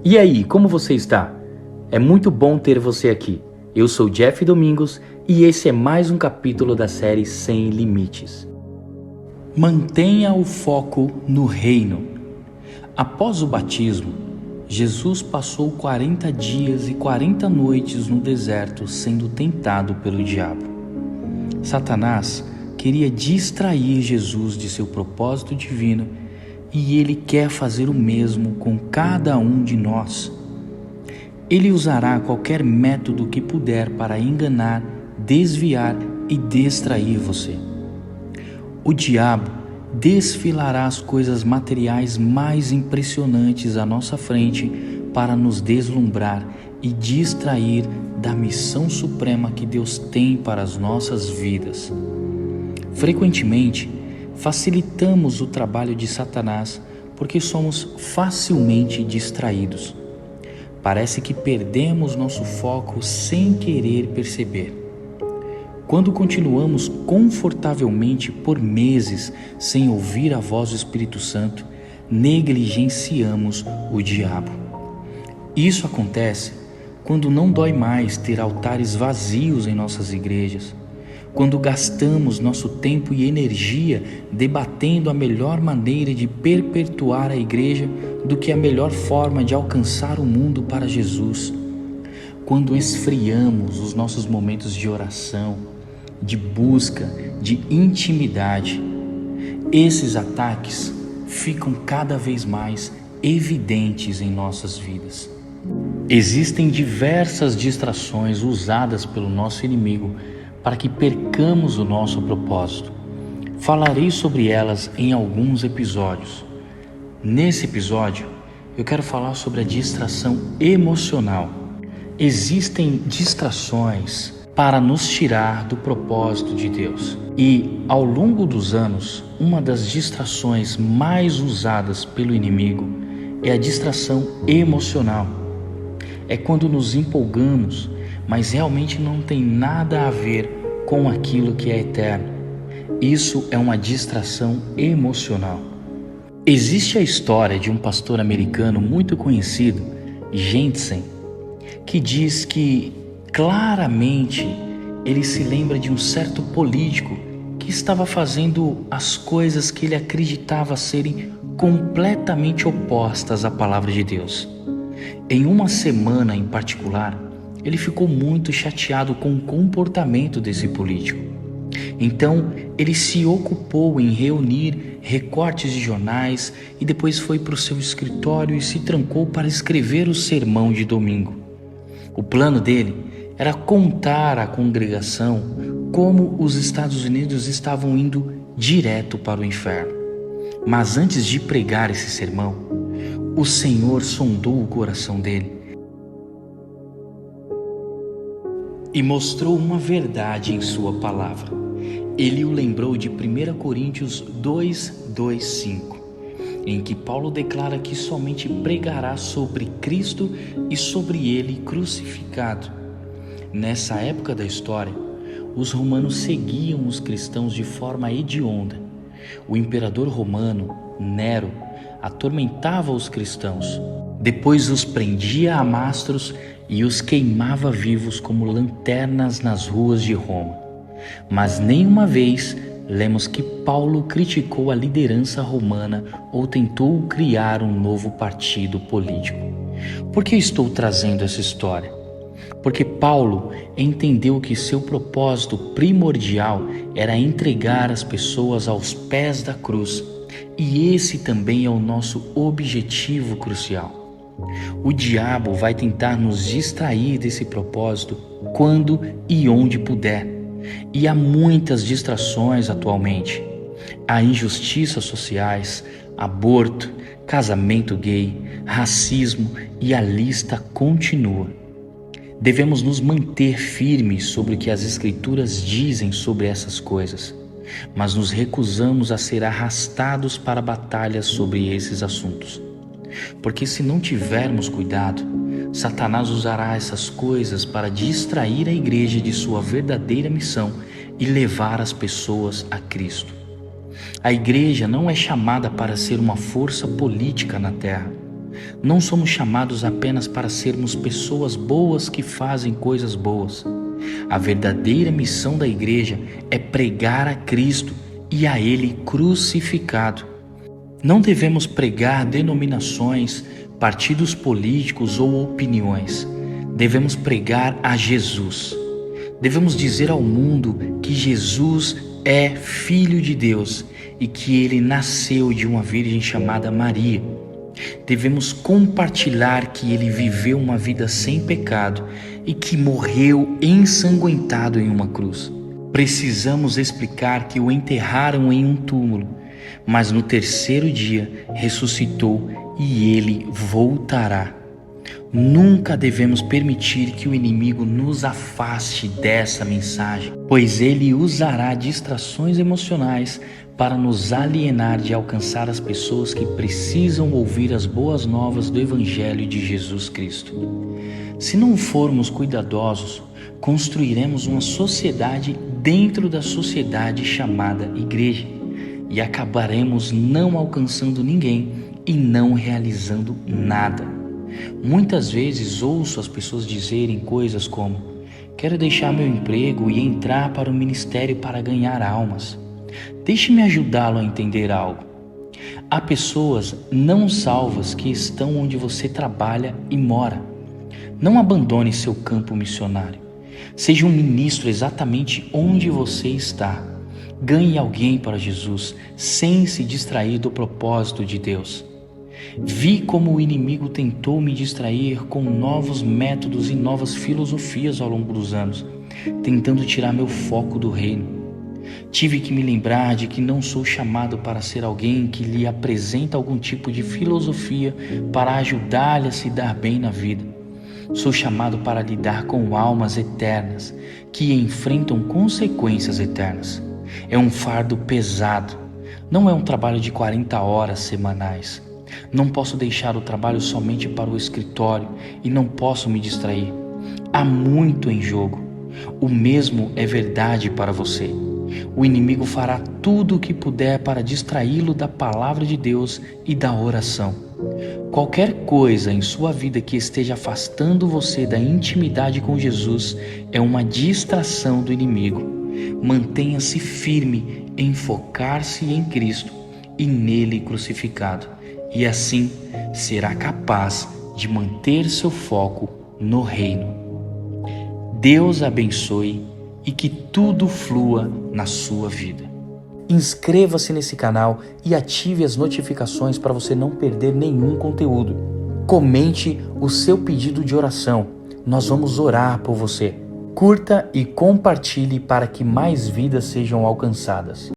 E aí, como você está? É muito bom ter você aqui. Eu sou Jeff Domingos e esse é mais um capítulo da série Sem Limites. Mantenha o foco no reino. Após o batismo, Jesus passou 40 dias e 40 noites no deserto sendo tentado pelo diabo. Satanás queria distrair Jesus de seu propósito divino e ele quer fazer o mesmo com cada um de nós. Ele usará qualquer método que puder para enganar, desviar e distrair você. O diabo desfilará as coisas materiais mais impressionantes à nossa frente para nos deslumbrar e distrair da missão suprema que Deus tem para as nossas vidas. Frequentemente, facilitamos o trabalho de Satanás porque somos facilmente distraídos. Parece que perdemos nosso foco sem querer perceber. Quando continuamos confortavelmente por meses sem ouvir a voz do Espírito Santo, negligenciamos o diabo. Isso acontece quando não dói mais ter altares vazios em nossas igrejas, quando gastamos nosso tempo e energia debatendo a melhor maneira de perpetuar a igreja do que a melhor forma de alcançar o mundo para Jesus, quando esfriamos os nossos momentos de oração, de busca, de intimidade. Esses ataques ficam cada vez mais evidentes em nossas vidas. Existem diversas distrações usadas pelo nosso inimigo para que percamos o nosso propósito. Falarei sobre elas em alguns episódios. Nesse episódio, eu quero falar sobre a distração emocional. Existem distrações para nos tirar do propósito de Deus. E, ao longo dos anos, uma das distrações mais usadas pelo inimigo é a distração emocional. É quando nos empolgamos, mas realmente não tem nada a ver com aquilo que é eterno. Isso é uma distração emocional. Existe a história de um pastor americano muito conhecido, Jensen, que diz que claramente ele se lembra de um certo político que estava fazendo as coisas que ele acreditava serem completamente opostas à palavra de Deus. Em uma semana em particular, ele ficou muito chateado com o comportamento desse político. Então, ele se ocupou em reunir recortes de jornais e depois foi para o seu escritório e se trancou para escrever o sermão de domingo. O plano dele era contar à congregação como os Estados Unidos estavam indo direto para o inferno. Mas antes de pregar esse sermão, o Senhor sondou o coração dele e mostrou uma verdade em sua palavra. Ele o lembrou de 1 Coríntios 2:5, em que Paulo declara que somente pregará sobre Cristo e sobre ele crucificado. Nessa época da história, os romanos seguiam os cristãos de forma hedionda. O imperador romano, Nero, atormentava os cristãos, depois os prendia a mastros e os queimava vivos como lanternas nas ruas de Roma. Mas nenhuma vez lemos que Paulo criticou a liderança romana ou tentou criar um novo partido político. Por que estou trazendo essa história? Porque Paulo entendeu que seu propósito primordial era entregar as pessoas aos pés da cruz, e esse também é o nosso objetivo crucial. O diabo vai tentar nos distrair desse propósito quando e onde puder. E há muitas distrações atualmente. Há injustiças sociais, aborto, casamento gay, racismo e a lista continua. Devemos nos manter firmes sobre o que as Escrituras dizem sobre essas coisas, mas nos recusamos a ser arrastados para batalhas sobre esses assuntos. Porque se não tivermos cuidado, Satanás usará essas coisas para distrair a igreja de sua verdadeira missão e levar as pessoas a Cristo. A igreja não é chamada para ser uma força política na terra. Não somos chamados apenas para sermos pessoas boas que fazem coisas boas. A verdadeira missão da igreja é pregar a Cristo e a Ele crucificado. Não devemos pregar denominações, partidos políticos ou opiniões. Devemos pregar a Jesus. Devemos dizer ao mundo que Jesus é Filho de Deus e que Ele nasceu de uma virgem chamada Maria. Devemos compartilhar que Ele viveu uma vida sem pecado e que morreu ensanguentado em uma cruz. Precisamos explicar que o enterraram em um túmulo, mas no terceiro dia ressuscitou e Ele voltará. Nunca devemos permitir que o inimigo nos afaste dessa mensagem, pois ele usará distrações emocionais para nos alienar de alcançar as pessoas que precisam ouvir as boas novas do Evangelho de Jesus Cristo. Se não formos cuidadosos, construiremos uma sociedade dentro da sociedade chamada igreja e acabaremos não alcançando ninguém e não realizando nada. Muitas vezes ouço as pessoas dizerem coisas como: quero deixar meu emprego e entrar para o ministério para ganhar almas. Deixe-me ajudá-lo a entender algo. Há pessoas não salvas que estão onde você trabalha e mora. Não abandone seu campo missionário. Seja um ministro exatamente onde você está. Ganhe alguém para Jesus sem se distrair do propósito de Deus. Vi como o inimigo tentou me distrair com novos métodos e novas filosofias ao longo dos anos, tentando tirar meu foco do reino. Tive que me lembrar de que não sou chamado para ser alguém que lhe apresenta algum tipo de filosofia para ajudar-lhe a se dar bem na vida. Sou chamado para lidar com almas eternas que enfrentam consequências eternas. É um fardo pesado, não é um trabalho de 40 horas semanais. Não posso deixar o trabalho somente para o escritório e não posso me distrair. Há muito em jogo. O mesmo é verdade para você. O inimigo fará tudo o que puder para distraí-lo da palavra de Deus e da oração. Qualquer coisa em sua vida que esteja afastando você da intimidade com Jesus é uma distração do inimigo. Mantenha-se firme em focar-se em Cristo e nele crucificado, e assim será capaz de manter seu foco no reino. Deus abençoe e que tudo flua na sua vida. Inscreva-se nesse canal e ative as notificações para você não perder nenhum conteúdo. Comente o seu pedido de oração. Nós vamos orar por você. Curta e compartilhe para que mais vidas sejam alcançadas.